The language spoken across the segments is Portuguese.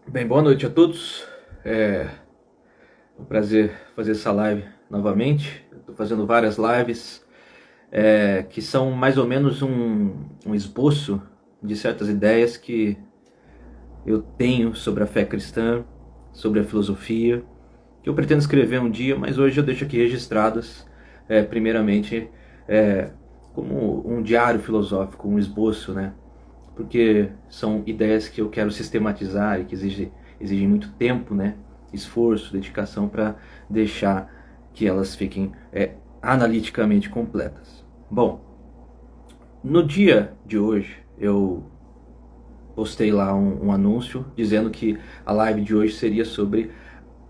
Bem, boa noite a todos. É um prazer fazer essa live novamente. Estou fazendo várias lives que são mais ou menos um esboço de certas ideias que eu tenho sobre a fé cristã, sobre a filosofia, que eu pretendo escrever um dia, mas hoje eu deixo aqui registradas, primeiramente, é, como um diário filosófico, um esboço, né? Porque são ideias que eu quero sistematizar e que exigem muito tempo, né? Esforço, dedicação para deixar que elas fiquem analiticamente completas. Bom, no dia de hoje eu postei lá um anúncio dizendo que a live de hoje seria sobre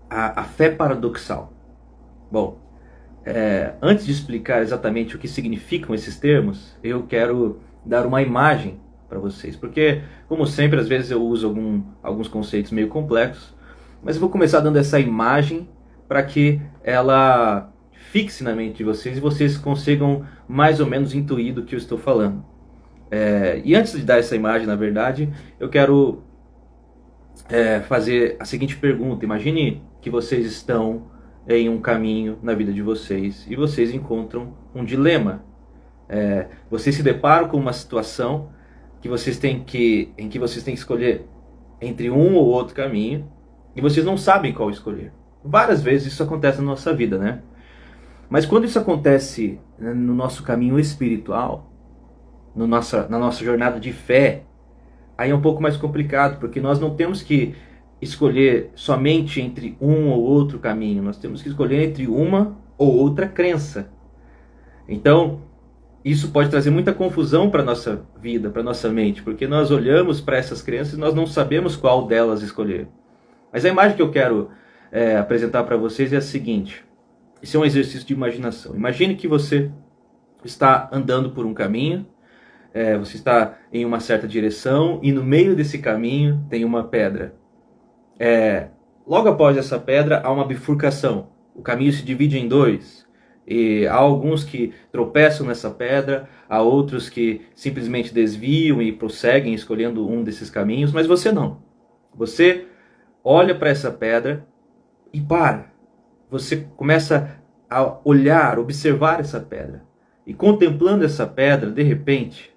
a fé paradoxal. Bom, antes de explicar exatamente o que significam esses termos, eu quero dar uma imagem para vocês, porque, como sempre, às vezes eu uso alguns conceitos meio complexos, mas eu vou começar dando essa imagem para que ela fixe na mente de vocês e vocês consigam mais ou menos intuir do que eu estou falando. E antes de dar essa imagem, na verdade, eu quero fazer a seguinte pergunta. Imagine que vocês estão em um caminho na vida de vocês e vocês encontram um dilema. Vocês se deparam com uma situação em que vocês têm que escolher entre um ou outro caminho e vocês não sabem qual escolher. Várias vezes isso acontece na nossa vida, né? Mas quando isso acontece, né, no nosso caminho espiritual, na nossa jornada de fé, aí é um pouco mais complicado, porque nós não temos que escolher somente entre um ou outro caminho, nós temos que escolher entre uma ou outra crença. Então, isso pode trazer muita confusão para a nossa vida, para a nossa mente, porque nós olhamos para essas crenças e nós não sabemos qual delas escolher. Mas a imagem que eu quero apresentar para vocês é a seguinte: isso é um exercício de imaginação. Imagine que você está andando por um caminho, você está em uma certa direção e no meio desse caminho tem uma pedra. Logo após essa pedra há uma bifurcação. O caminho se divide em dois. E há alguns que tropeçam nessa pedra, há outros que simplesmente desviam e prosseguem escolhendo um desses caminhos, mas você não. Você olha para essa pedra e para. Você começa a olhar, observar essa pedra. E contemplando essa pedra, de repente,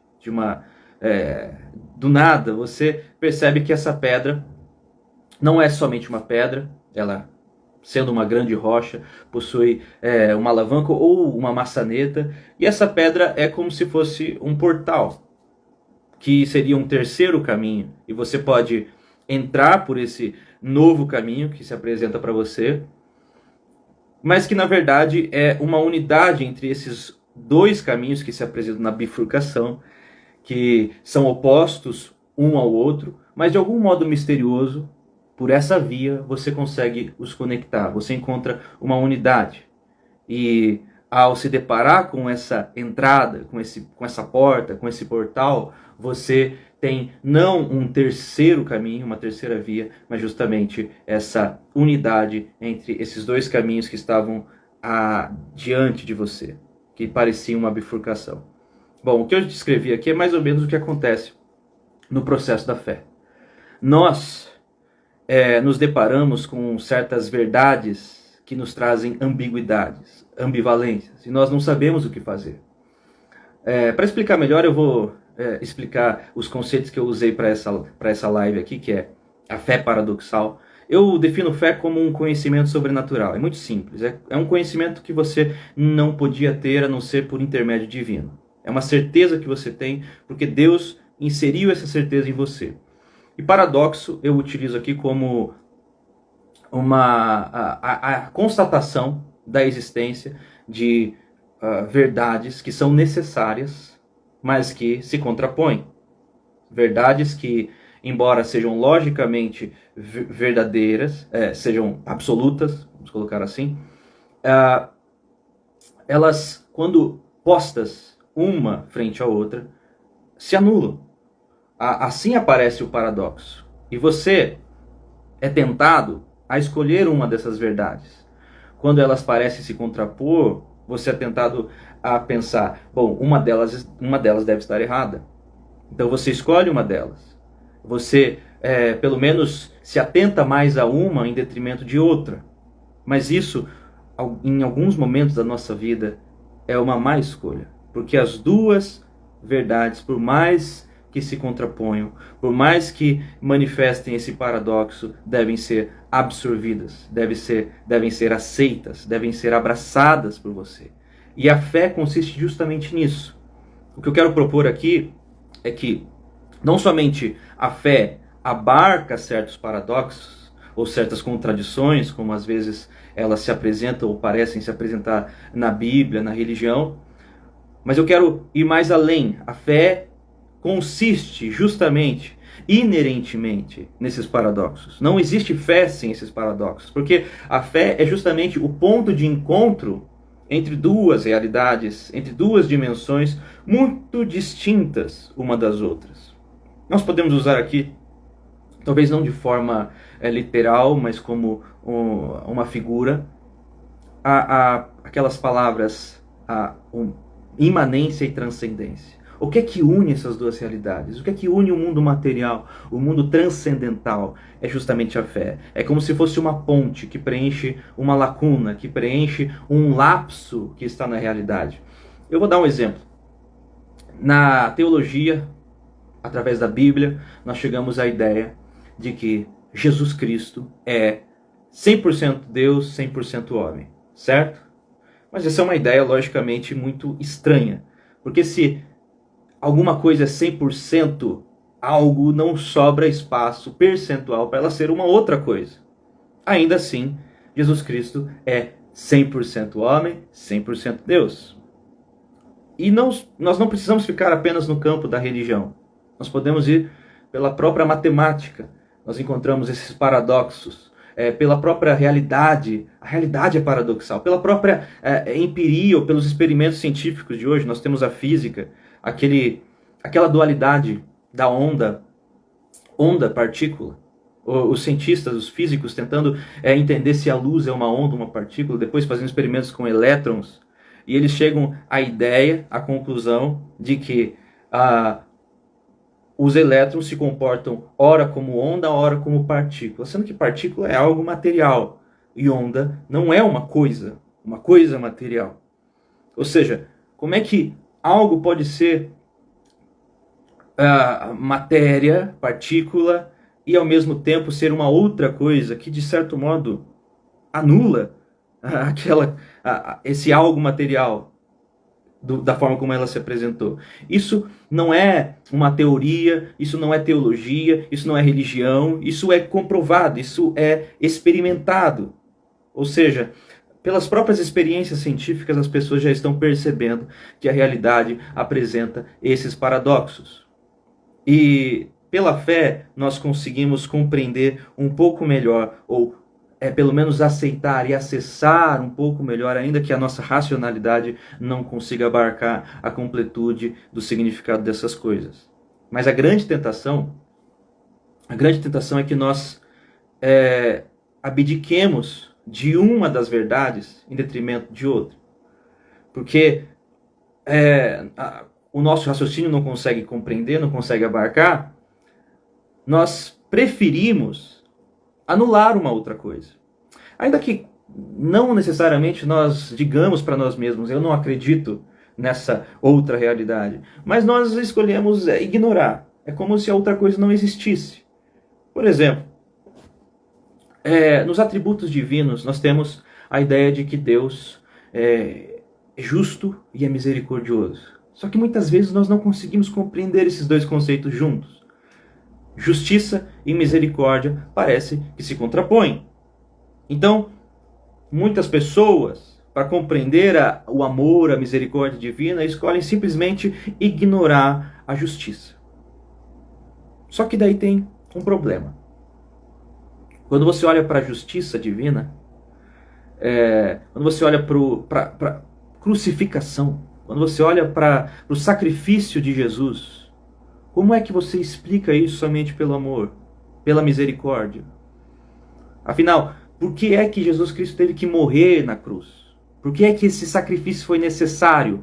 do nada, você percebe que essa pedra não é somente uma pedra, ela, sendo uma grande rocha, possui uma alavanca ou uma maçaneta, e essa pedra é como se fosse um portal, que seria um terceiro caminho, e você pode entrar por esse novo caminho que se apresenta para você, mas que na verdade é uma unidade entre esses dois caminhos que se apresentam na bifurcação, que são opostos um ao outro, mas de algum modo misterioso, por essa via você consegue os conectar, você encontra uma unidade. E ao se deparar com essa entrada, com essa porta, com esse portal, você tem não um terceiro caminho, uma terceira via, mas justamente essa unidade entre esses dois caminhos que estavam diante de você, que pareciam uma bifurcação. Bom, o que eu descrevi aqui é mais ou menos o que acontece no processo da fé. Nós nos deparamos com certas verdades que nos trazem ambiguidades, ambivalências, e nós não sabemos o que fazer. Para explicar melhor, eu vou explicar os conceitos que eu usei para essa live aqui, que é a fé paradoxal. Eu defino fé como um conhecimento sobrenatural. É muito simples. É um conhecimento que você não podia ter a não ser por intermédio divino. É uma certeza que você tem porque Deus inseriu essa certeza em você. E paradoxo eu utilizo aqui como a constatação da existência de verdades que são necessárias, mas que se contrapõem. Verdades que, embora sejam logicamente verdadeiras, sejam absolutas, vamos colocar assim, elas, quando postas uma frente à outra, se anulam. Assim aparece o paradoxo. E você é tentado a escolher uma dessas verdades. Quando elas parecem se contrapor, você é tentado a pensar, bom, uma delas deve estar errada. Então você escolhe uma delas. Você pelo menos se atenta mais a uma em detrimento de outra. Mas isso, em alguns momentos da nossa vida, é uma má escolha. Porque as duas verdades, por mais que se contraponham, por mais que manifestem esse paradoxo, devem ser absorvidas, devem ser aceitas, devem ser abraçadas por você. E a fé consiste justamente nisso. O que eu quero propor aqui é que não somente a fé abarca certos paradoxos ou certas contradições, como às vezes elas se apresentam ou parecem se apresentar na Bíblia, na religião, mas eu quero ir mais além. A fé consiste justamente, inerentemente, nesses paradoxos. Não existe fé sem esses paradoxos, porque a fé é justamente o ponto de encontro entre duas realidades, entre duas dimensões muito distintas uma das outras. Nós podemos usar aqui, talvez não de forma literal, mas como uma figura, aquelas palavras imanência e transcendência. O que é que une essas duas realidades? O que é que une o mundo material, o mundo transcendental? É justamente a fé. É como se fosse uma ponte que preenche uma lacuna, que preenche um lapso que está na realidade. Eu vou dar um exemplo. Na teologia, através da Bíblia, nós chegamos à ideia de que Jesus Cristo é 100% Deus, 100% homem, certo? Mas essa é uma ideia, logicamente, muito estranha. Porque se alguma coisa é 100% algo, não sobra espaço percentual para ela ser uma outra coisa. Ainda assim, Jesus Cristo é 100% homem, 100% Deus. E nós não precisamos ficar apenas no campo da religião. Nós podemos ir pela própria matemática. Nós encontramos esses paradoxos. Pela própria realidade, a realidade é paradoxal. Pela própria empiria ou pelos experimentos científicos de hoje, nós temos a física, aquela dualidade da onda-partícula. Os cientistas, os físicos, tentando entender se a luz é uma onda ou uma partícula, depois fazendo experimentos com elétrons, e eles chegam à ideia, à conclusão de que os elétrons se comportam ora como onda, ora como partícula, sendo que partícula é algo material, e onda não é uma coisa material. Ou seja, como é que algo pode ser matéria, partícula, e ao mesmo tempo ser uma outra coisa que de certo modo anula esse algo material da forma como ela se apresentou? Isso não é uma teoria, isso não é teologia, isso não é religião, isso é comprovado, isso é experimentado. Ou seja, pelas próprias experiências científicas, as pessoas já estão percebendo que a realidade apresenta esses paradoxos. E pela fé, nós conseguimos compreender um pouco melhor, ou pelo menos aceitar e acessar um pouco melhor, ainda que a nossa racionalidade não consiga abarcar a completude do significado dessas coisas. Mas a grande tentação é que nós abdiquemos de uma das verdades em detrimento de outra. Porque o nosso raciocínio não consegue compreender, não consegue abarcar, nós preferimos anular uma outra coisa. Ainda que não necessariamente nós digamos para nós mesmos, eu não acredito nessa outra realidade, mas nós escolhemos ignorar. É como se a outra coisa não existisse. Por exemplo, nos atributos divinos nós temos a ideia de que Deus é justo e é misericordioso. Só que muitas vezes nós não conseguimos compreender esses dois conceitos juntos. Justiça e misericórdia parece que se contrapõem. Então, muitas pessoas, para compreender o amor, a misericórdia divina, escolhem simplesmente ignorar a justiça. Só que daí tem um problema. Quando você olha para a justiça divina, quando você olha para a crucificação, quando você olha para o sacrifício de Jesus, como é que você explica isso somente pelo amor, pela misericórdia? Afinal, por que é que Jesus Cristo teve que morrer na cruz? Por que é que esse sacrifício foi necessário?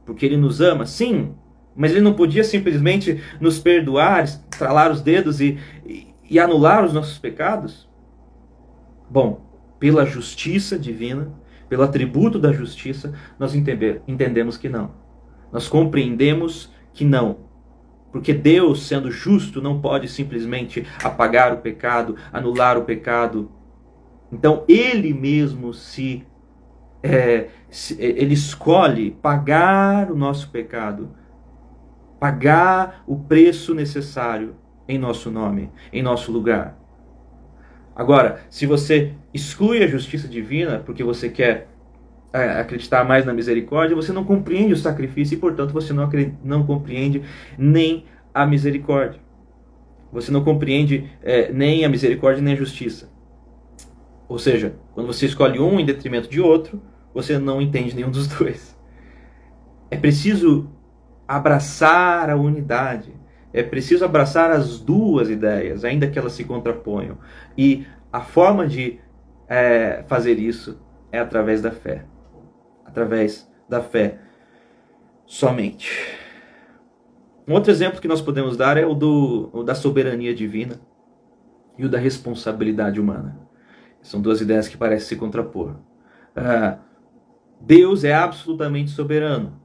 Porque Ele nos ama? Sim, Mas ele não podia simplesmente nos perdoar, estralar os dedos e anular os nossos pecados? Bom, pela justiça divina, pelo atributo da justiça, nós entendemos que não. Nós compreendemos que não. Porque Deus, sendo justo, não pode simplesmente apagar o pecado, anular o pecado. Então, Ele mesmo Ele escolhe pagar o nosso pecado, pagar o preço necessário em nosso nome, em nosso lugar. Agora, se você exclui a justiça divina porque você quer acreditar mais na misericórdia, você não compreende o sacrifício e, portanto, você não compreende nem a misericórdia. Você não compreende nem a misericórdia nem a justiça. Ou seja, quando você escolhe um em detrimento de outro, você não entende nenhum dos dois. É preciso abraçar a unidade. É preciso abraçar as duas ideias, ainda que elas se contraponham. E a forma de fazer isso é através da fé. Através da fé somente. Um outro exemplo que nós podemos dar é o da soberania divina e o da responsabilidade humana. São duas ideias que parecem se contrapor. Deus é absolutamente soberano.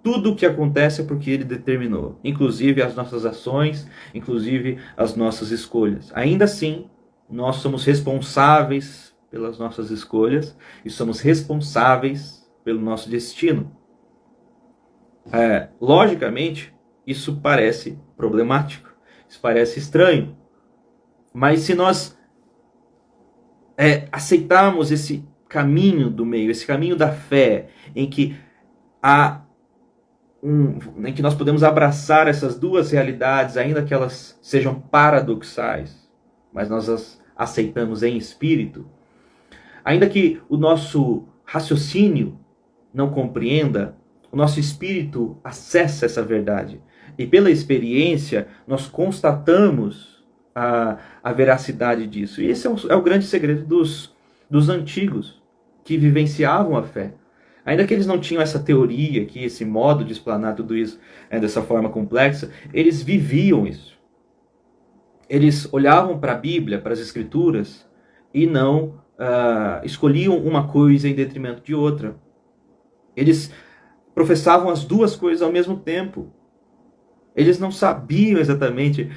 Tudo o que acontece é porque Ele determinou, inclusive as nossas ações, inclusive as nossas escolhas. Ainda assim, nós somos responsáveis pelas nossas escolhas e somos responsáveis pelo nosso destino. Logicamente, isso parece problemático, isso parece estranho, mas se nós aceitarmos esse caminho do meio, esse caminho da fé, em que nós podemos abraçar essas duas realidades, ainda que elas sejam paradoxais, mas nós as aceitamos em espírito, ainda que o nosso raciocínio não compreenda, o nosso espírito acessa essa verdade. E pela experiência, nós constatamos a veracidade disso. E esse é o grande segredo dos antigos, que vivenciavam a fé. Ainda que eles não tinham essa teoria, que esse modo de explanar tudo isso dessa forma complexa, eles viviam isso. Eles olhavam para a Bíblia, para as Escrituras, e não escolhiam uma coisa em detrimento de outra. Eles professavam as duas coisas ao mesmo tempo. Eles não sabiam exatamente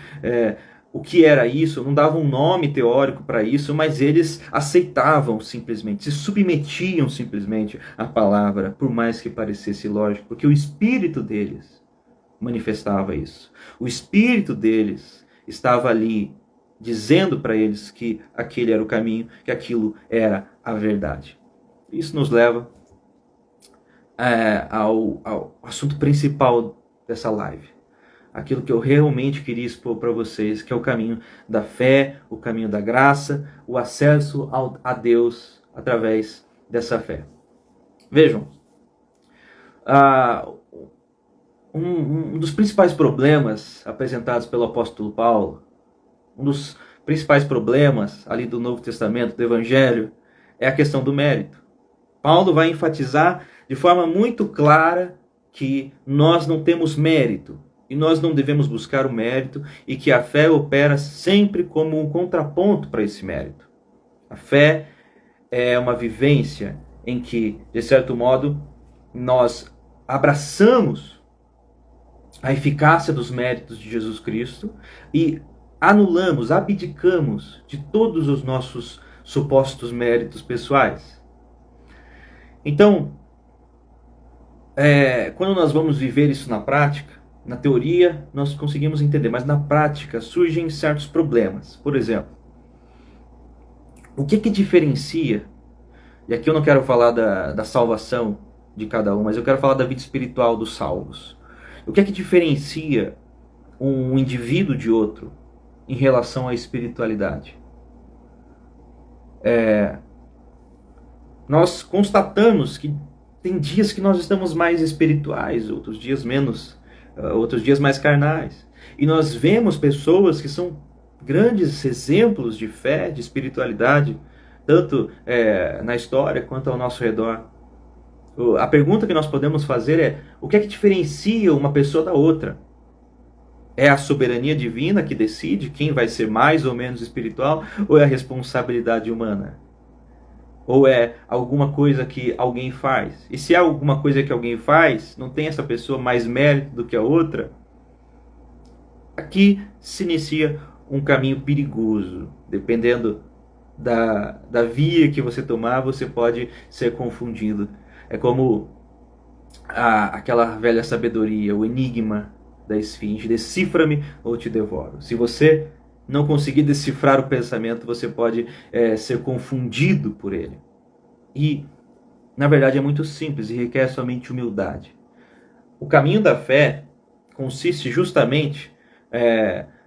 o que era isso, não davam um nome teórico para isso, mas eles aceitavam simplesmente, se submetiam simplesmente à palavra, por mais que parecesse lógico, porque o espírito deles manifestava isso. O espírito deles estava ali dizendo para eles que aquele era o caminho, que aquilo era a verdade. Isso nos leva ao assunto principal dessa live. Aquilo que eu realmente queria expor para vocês, que é o caminho da fé, o caminho da graça, o acesso a Deus através dessa fé. Vejam, um dos principais problemas apresentados pelo apóstolo Paulo, um dos principais problemas ali do Novo Testamento, do Evangelho, é a questão do mérito. Paulo vai enfatizar de forma muito clara que nós não temos mérito, e nós não devemos buscar o mérito, e que a fé opera sempre como um contraponto para esse mérito. A fé é uma vivência em que, de certo modo, nós abraçamos a eficácia dos méritos de Jesus Cristo e anulamos, abdicamos de todos os nossos supostos méritos pessoais. Então, quando nós vamos viver isso na prática, na teoria nós conseguimos entender, mas na prática surgem certos problemas. Por exemplo, o que diferencia, e aqui eu não quero falar da salvação de cada um, mas eu quero falar da vida espiritual dos salvos. O que diferencia um indivíduo de outro em relação à espiritualidade? Nós constatamos que tem dias que nós estamos mais espirituais, outros dias menos, outros dias mais carnais. E nós vemos pessoas que são grandes exemplos de fé, de espiritualidade, tanto na história quanto ao nosso redor. A pergunta que nós podemos fazer é: o que é que diferencia uma pessoa da outra? É a soberania divina que decide quem vai ser mais ou menos espiritual? Ou é a responsabilidade humana? Ou é alguma coisa que alguém faz? E se é alguma coisa que alguém faz, não tem essa pessoa mais mérito do que a outra? Aqui se inicia um caminho perigoso. Dependendo da via que você tomar, você pode ser confundido. É como aquela velha sabedoria, o enigma da esfinge: decifra-me ou te devoro. Se você não conseguir decifrar o pensamento, você pode ser confundido por ele. E, na verdade, é muito simples e requer somente humildade. O caminho da fé consiste justamente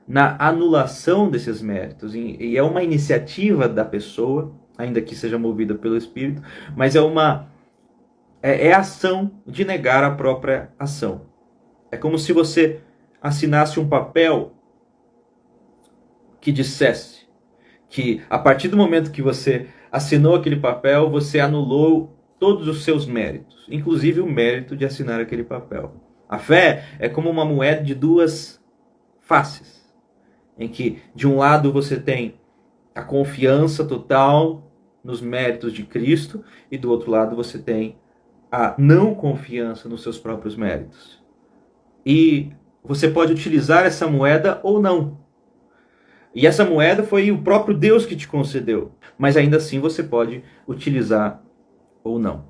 na anulação desses méritos. E é uma iniciativa da pessoa, ainda que seja movida pelo Espírito, mas é a ação de negar a própria ação. É como se você assinasse um papel que dissesse que, a partir do momento que você assinou aquele papel, você anulou todos os seus méritos, inclusive o mérito de assinar aquele papel. A fé é como uma moeda de duas faces, em que, de um lado, você tem a confiança total nos méritos de Cristo, e do outro lado você tem a não confiança nos seus próprios méritos. E você pode utilizar essa moeda ou não. E essa moeda foi o próprio Deus que te concedeu. Mas ainda assim você pode utilizar ou não.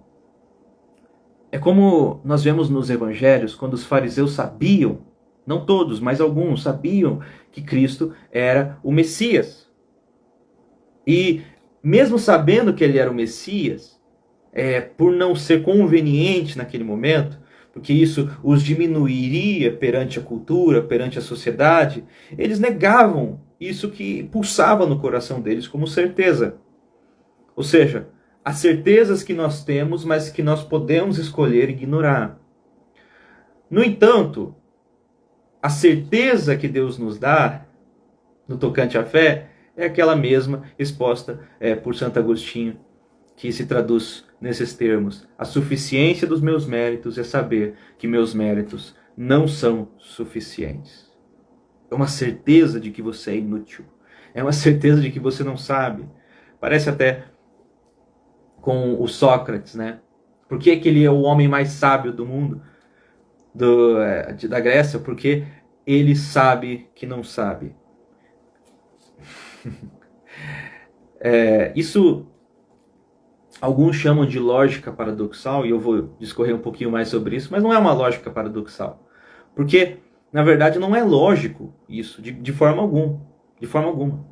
É como nós vemos nos evangelhos, quando os fariseus sabiam, não todos, mas alguns sabiam que Cristo era o Messias. E mesmo sabendo que ele era o Messias, por não ser conveniente naquele momento, porque isso os diminuiria perante a cultura, perante a sociedade, eles negavam isso que pulsava no coração deles como certeza. Ou seja, as certezas que nós temos, mas que nós podemos escolher ignorar. No entanto, a certeza que Deus nos dá, no tocante à fé, é aquela mesma exposta por Santo Agostinho, que se traduz nesses termos: a suficiência dos meus méritos é saber que meus méritos não são suficientes. É uma certeza de que você é inútil. É uma certeza de que você não sabe. Parece até com o Sócrates, né? Por que ele é o homem mais sábio do mundo, da Grécia? Porque ele sabe que não sabe. Isso alguns chamam de lógica paradoxal, e eu vou discorrer um pouquinho mais sobre isso, mas não é uma lógica paradoxal. Porque, na verdade, não é lógico isso, de forma alguma. De forma alguma.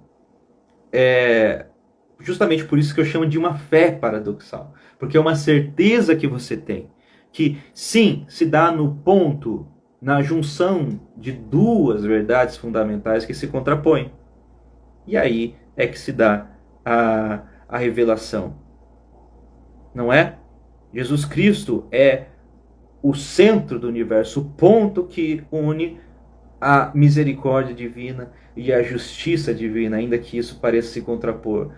Justamente por isso que eu chamo de uma fé paradoxal. Porque é uma certeza que você tem, que sim, se dá no ponto, na junção de duas verdades fundamentais que se contrapõem. E aí é que se dá a revelação. Não é? Jesus Cristo é o centro do universo, o ponto que une a misericórdia divina e a justiça divina, ainda que isso pareça se contrapor.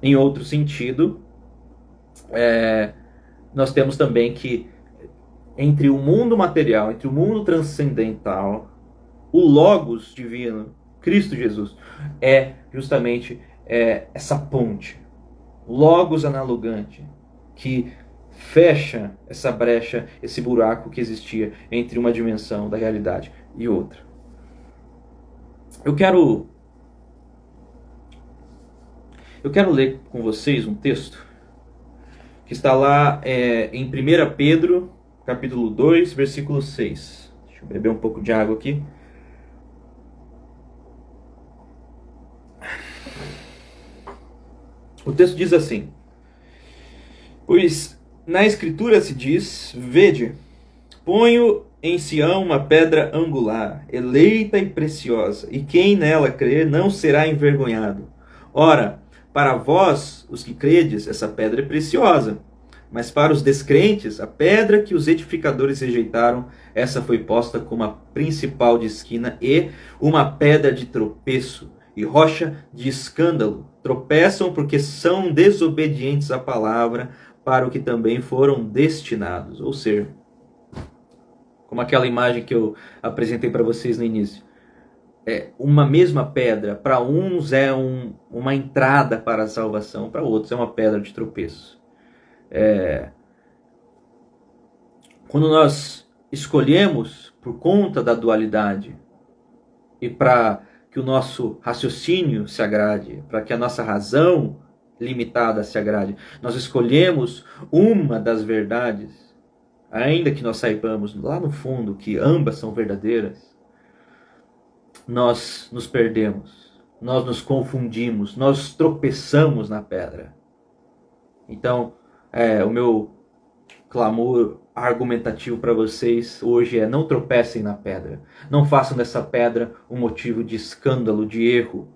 Em outro sentido, nós temos também que entre o mundo material, entre o mundo transcendental, o Logos divino, Cristo Jesus, é justamente essa ponte, Logos analogante, que fecha essa brecha, esse buraco que existia entre uma dimensão da realidade e outra. Eu quero ler com vocês um texto que está lá em 1 Pedro, capítulo 2, versículo 6. Deixa eu beber um pouco de água aqui. O texto diz assim: pois na Escritura se diz: vede, ponho em Sião uma pedra angular, eleita e preciosa, e quem nela crer não será envergonhado. Ora, para vós, os que credes, essa pedra é preciosa, mas para os descrentes, a pedra que os edificadores rejeitaram, essa foi posta como a principal de esquina e uma pedra de tropeço e rocha de escândalo. Tropeçam porque são desobedientes à palavra, para o que também foram destinados. Ou seja, como aquela imagem que eu apresentei para vocês no início. Uma mesma pedra, para uns é uma entrada para a salvação, para outros é uma pedra de tropeço. Quando nós escolhemos por conta da dualidade e para que o nosso raciocínio se agrade, para que a nossa razão limitada se agrade, nós escolhemos uma das verdades, ainda que nós saibamos lá no fundo que ambas são verdadeiras, nós nos perdemos, nós nos confundimos, nós tropeçamos na pedra. Então, o meu clamor argumentativo para vocês hoje é: não tropecem na pedra, não façam dessa pedra um motivo de escândalo, de erro.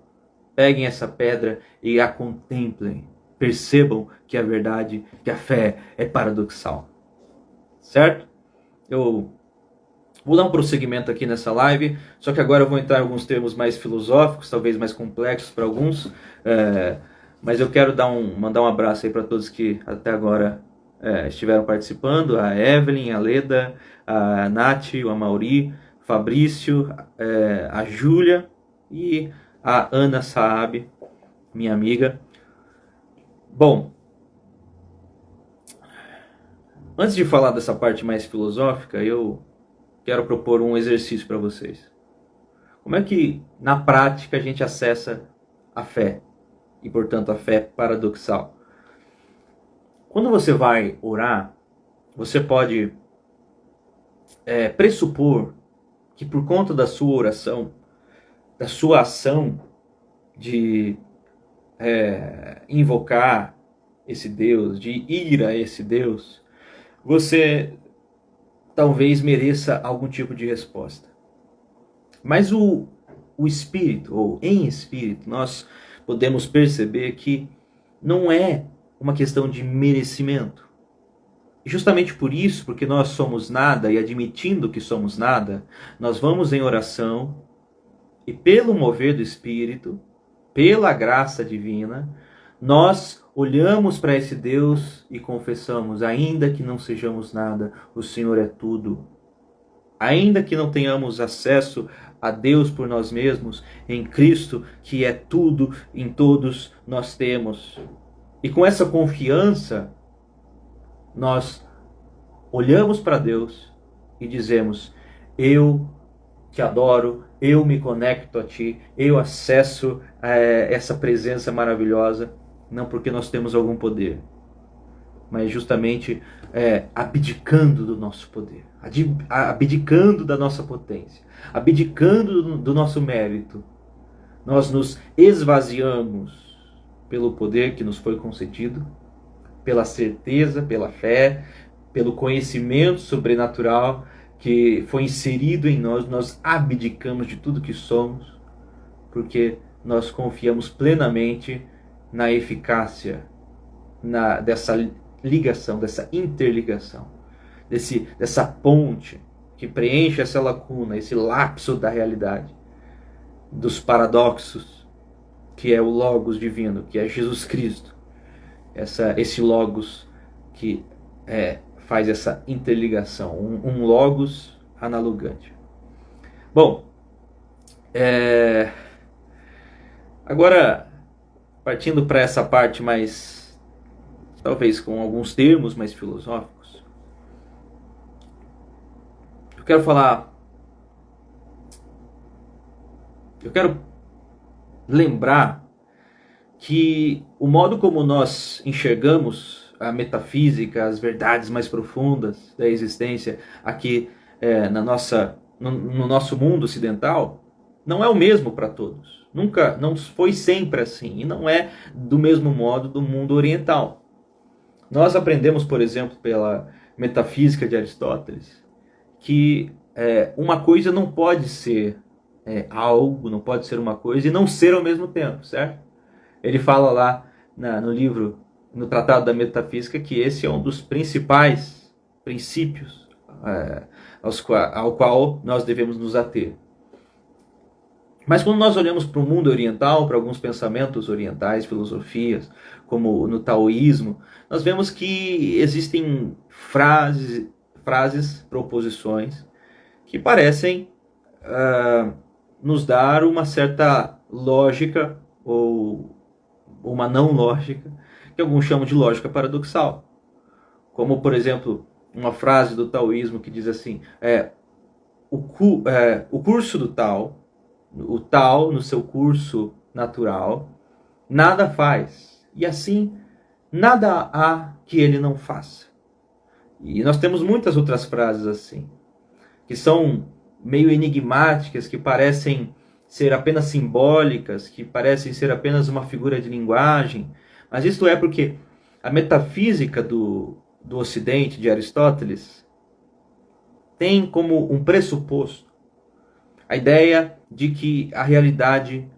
Peguem essa pedra e a contemplem, percebam que a verdade, que a fé é paradoxal, certo? Eu vou dar um prosseguimento aqui nessa live, só que agora eu vou entrar em alguns termos mais filosóficos, talvez mais complexos para alguns, mas eu quero mandar um abraço aí para todos que até agora estiveram participando: a Evelyn, a Leda, a Nath, o Amauri, o Fabrício, a Júlia e a Ana Saab, minha amiga. Bom, antes de falar dessa parte mais filosófica, eu quero propor um exercício para vocês. Como é que, na prática, a gente acessa a fé? E, portanto, a fé paradoxal. Quando você vai orar, você pode pressupor que, por conta da sua oração, da sua ação de invocar esse Deus, de ir a esse Deus, você talvez mereça algum tipo de resposta. Mas o espírito, ou em espírito, nós podemos perceber que não é uma questão de merecimento. E justamente por isso, porque nós somos nada, e admitindo que somos nada, nós vamos em oração e, pelo mover do Espírito, pela graça divina, nós olhamos para esse Deus e confessamos: ainda que não sejamos nada, o Senhor é tudo. Ainda que não tenhamos acesso a Deus por nós mesmos, em Cristo, que é tudo, em todos nós temos. E com essa confiança, nós olhamos para Deus e dizemos: eu te adoro, eu me conecto a ti, eu acesso essa presença maravilhosa, não porque nós temos algum poder, mas justamente abdicando do nosso poder, abdicando da nossa potência, abdicando do nosso mérito. Nós nos esvaziamos pelo poder que nos foi concedido, pela certeza, pela fé, pelo conhecimento sobrenatural que foi inserido em nós. Nós abdicamos de tudo que somos, porque nós confiamos plenamente na eficácia dessa ligação, dessa interligação, dessa ponte que preenche essa lacuna, esse lapso da realidade, dos paradoxos, que é o Logos divino, que é Jesus Cristo, esse Logos que faz essa interligação, um Logos analogante. Bom, agora partindo para essa parte mais, talvez com alguns termos mais filosóficos, eu quero lembrar que o modo como nós enxergamos a metafísica, as verdades mais profundas da existência aqui no nosso mundo ocidental, não é o mesmo para todos. Nunca, não foi sempre assim, e não é do mesmo modo do mundo oriental. Nós aprendemos, por exemplo, pela metafísica de Aristóteles, que uma coisa não pode ser algo, não pode ser uma coisa e não ser ao mesmo tempo, certo? Ele fala lá no livro, no Tratado da Metafísica, que esse é um dos principais princípios ao qual nós devemos nos ater. Mas quando nós olhamos para o mundo oriental, para alguns pensamentos orientais, filosofias, como no taoísmo, nós vemos que existem frases, proposições, que parecem nos dar uma certa lógica ou uma não lógica, que alguns chamam de lógica paradoxal. Como, por exemplo, uma frase do taoísmo que diz assim: o curso do Tao, o Tao no seu curso natural, nada faz, e assim nada há que ele não faça. E nós temos muitas outras frases assim, que são meio enigmáticas, que parecem ser apenas simbólicas, que parecem ser apenas uma figura de linguagem, mas isto é porque a metafísica do Ocidente, de Aristóteles, tem como um pressuposto a ideia de que a realidade,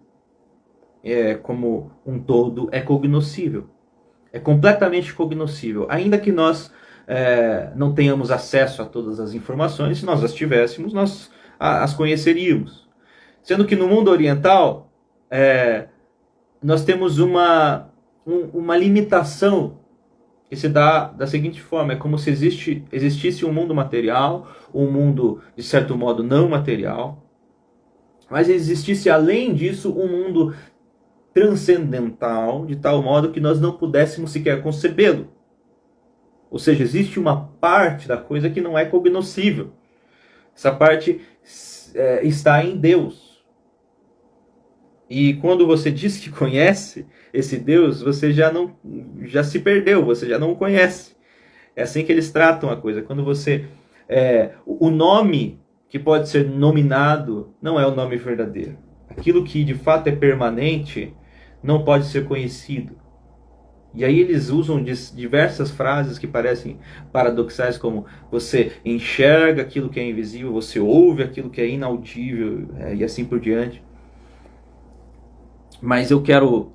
como um todo, é cognoscível. É completamente cognoscível. Ainda que nós não tenhamos acesso a todas as informações, se nós as tivéssemos, nós as conheceríamos. Sendo que no mundo oriental, nós temos uma limitação que se dá da seguinte forma: é como se existisse um mundo material, um mundo, de certo modo, não material, mas existisse, além disso, um mundo transcendental, de tal modo que nós não pudéssemos sequer concebê-lo. Ou seja, existe uma parte da coisa que não é cognoscível. Essa parte está em Deus. E quando você diz que conhece esse Deus, você já se perdeu, você já não o conhece. É assim que eles tratam a coisa. Quando você o nome que pode ser nominado não é o nome verdadeiro. Aquilo que de fato é permanente não pode ser conhecido. E aí eles usam diversas frases que parecem paradoxais, como você enxerga aquilo que é invisível, você ouve aquilo que é inaudível, e assim por diante. Mas eu quero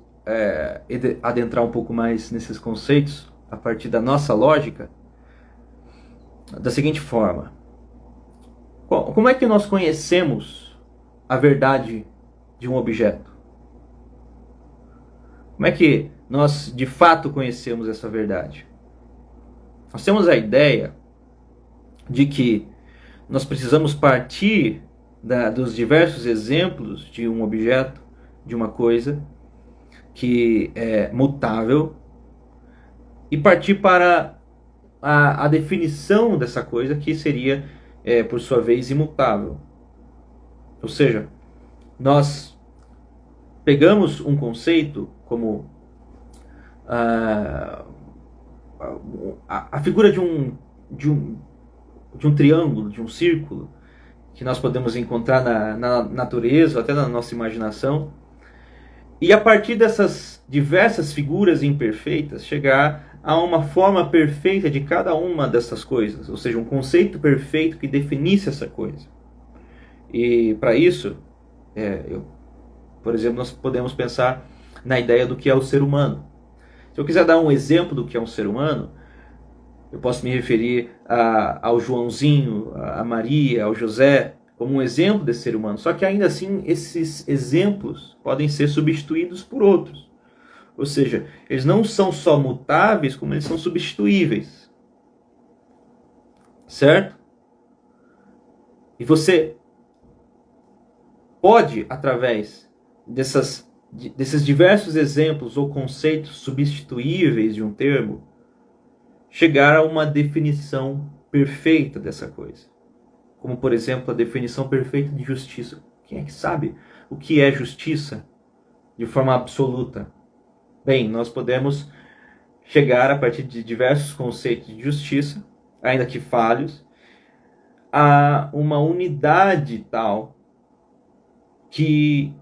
adentrar um pouco mais nesses conceitos a partir da nossa lógica da seguinte forma: como é que nós conhecemos a verdade de um objeto? Como é que nós de fato conhecemos essa verdade? Nós temos a ideia de que nós precisamos partir dos diversos exemplos de um objeto, de uma coisa que é mutável, e partir para a definição dessa coisa, que seria, por sua vez, imutável. Ou seja, nós pegamos um conceito como a figura de um triângulo, de um círculo, que nós podemos encontrar na natureza, até na nossa imaginação, e a partir dessas diversas figuras imperfeitas, chegar a uma forma perfeita de cada uma dessas coisas, ou seja, um conceito perfeito que definisse essa coisa. E para isso, por exemplo, nós podemos pensar na ideia do que é o ser humano. Se eu quiser dar um exemplo do que é um ser humano, eu posso me referir ao Joãozinho, a Maria, ao José, como um exemplo desse ser humano. Só que ainda assim, esses exemplos podem ser substituídos por outros. Ou seja, eles não são só mutáveis, como eles são substituíveis. Certo? E você pode, através desses diversos exemplos ou conceitos substituíveis de um termo, chegar a uma definição perfeita dessa coisa. Como, por exemplo, a definição perfeita de justiça. Quem é que sabe o que é justiça de forma absoluta? Bem, nós podemos chegar, a partir de diversos conceitos de justiça, ainda que falhos, a uma unidade tal que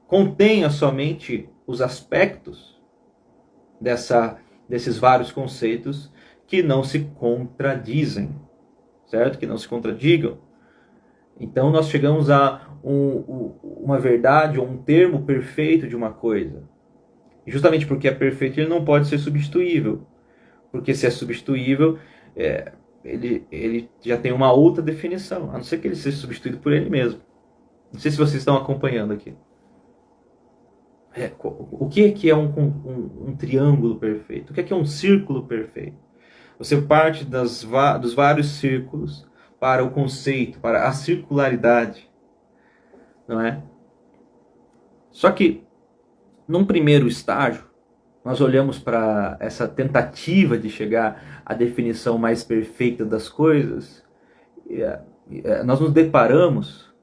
contenha somente os aspectos desses vários conceitos que não se contradizem, certo? Que não se contradigam. Então nós chegamos a uma verdade ou um termo perfeito de uma coisa. E justamente porque é perfeito, ele não pode ser substituível. Porque se é substituível, ele já tem uma outra definição, a não ser que ele seja substituído por ele mesmo. Não sei se vocês estão acompanhando aqui. O que é um triângulo perfeito? O que é um círculo perfeito? Você parte dos vários círculos para o conceito, para a circularidade, não é? Só que, num primeiro estágio, nós olhamos para essa tentativa de chegar à definição mais perfeita das coisas, nós nos deparamos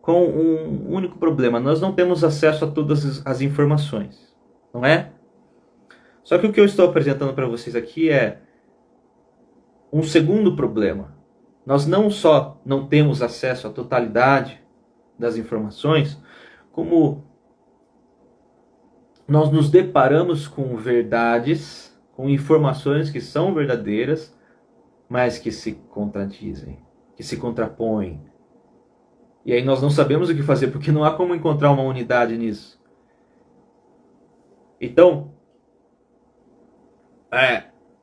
com um único problema: nós não temos acesso a todas as informações, não é? Só que o que eu estou apresentando para vocês aqui é um segundo problema. Nós não só não temos acesso à totalidade das informações, como nós nos deparamos com verdades, com informações que são verdadeiras, mas que se contradizem, que se contrapõem. E aí nós não sabemos o que fazer, porque não há como encontrar uma unidade nisso. Então,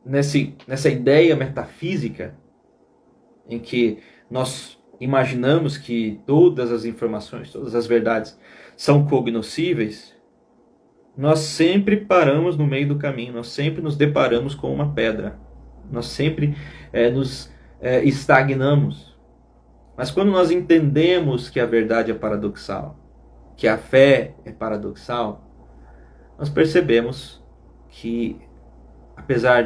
nessa ideia metafísica, em que nós imaginamos que todas as informações, todas as verdades são cognoscíveis, nós sempre paramos no meio do caminho, nós sempre nos deparamos com uma pedra, nós sempre nos estagnamos. Mas quando nós entendemos que a verdade é paradoxal, que a fé é paradoxal, nós percebemos que, apesar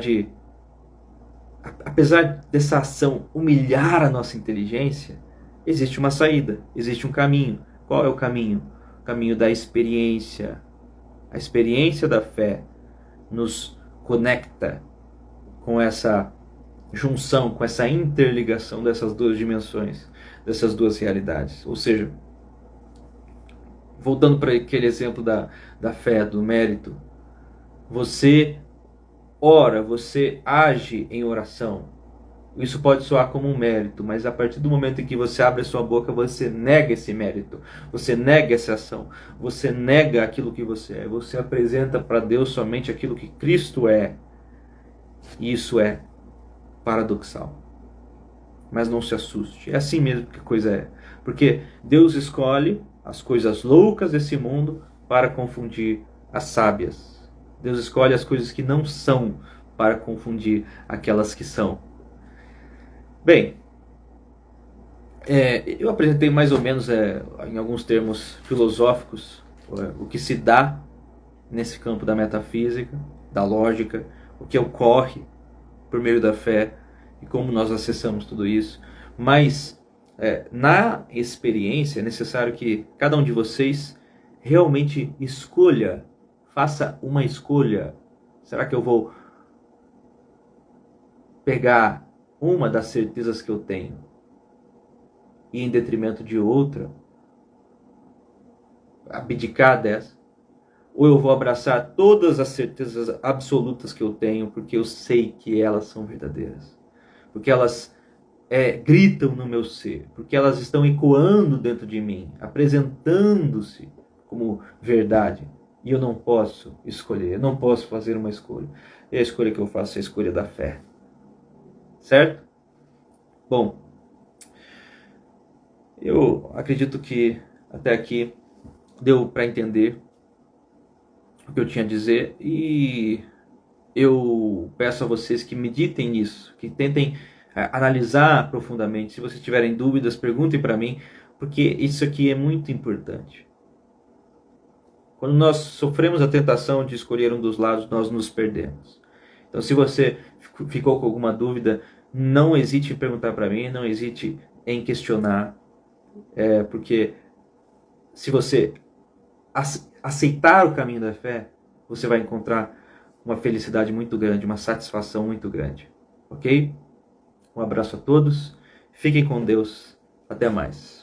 dessa ação humilhar a nossa inteligência, existe uma saída, existe um caminho. Qual é o caminho? O caminho da experiência. A experiência da fé nos conecta com essa junção, com essa interligação dessas duas dimensões, dessas duas realidades. Ou seja, voltando para aquele exemplo da fé, do mérito, você ora, você age em oração. Isso pode soar como um mérito, mas a partir do momento em que você abre a sua boca, você nega esse mérito, você nega essa ação, você nega aquilo que você é, você apresenta para Deus somente aquilo que Cristo é. E isso é paradoxal. Mas não se assuste, é assim mesmo que a coisa é. Porque Deus escolhe as coisas loucas desse mundo para confundir as sábias. Deus escolhe as coisas que não são para confundir aquelas que são. Bem, eu apresentei mais ou menos, em alguns termos filosóficos, o que se dá nesse campo da metafísica, da lógica, o que ocorre por meio da fé e como nós acessamos tudo isso. Mas na experiência é necessário que cada um de vocês realmente escolha, faça uma escolha. Será que eu vou pegar uma das certezas que eu tenho e em detrimento de outra, abdicar dessa? Ou eu vou abraçar todas as certezas absolutas que eu tenho, porque eu sei que elas são verdadeiras, porque elas gritam no meu ser, porque elas estão ecoando dentro de mim, apresentando-se como verdade, e eu não posso escolher, eu não posso fazer uma escolha. E a escolha que eu faço é a escolha da fé. Certo? Bom, eu acredito que até aqui deu para entender o que eu tinha a dizer, e eu peço a vocês que meditem nisso, que tentem analisar profundamente. Se vocês tiverem dúvidas, perguntem para mim, porque isso aqui é muito importante. Quando nós sofremos a tentação de escolher um dos lados, nós nos perdemos. Então, se você ficou com alguma dúvida, não hesite em perguntar para mim, não hesite em questionar, porque se você aceitar o caminho da fé, você vai encontrar uma felicidade muito grande, uma satisfação muito grande. Ok? Um abraço a todos, fiquem com Deus, até mais.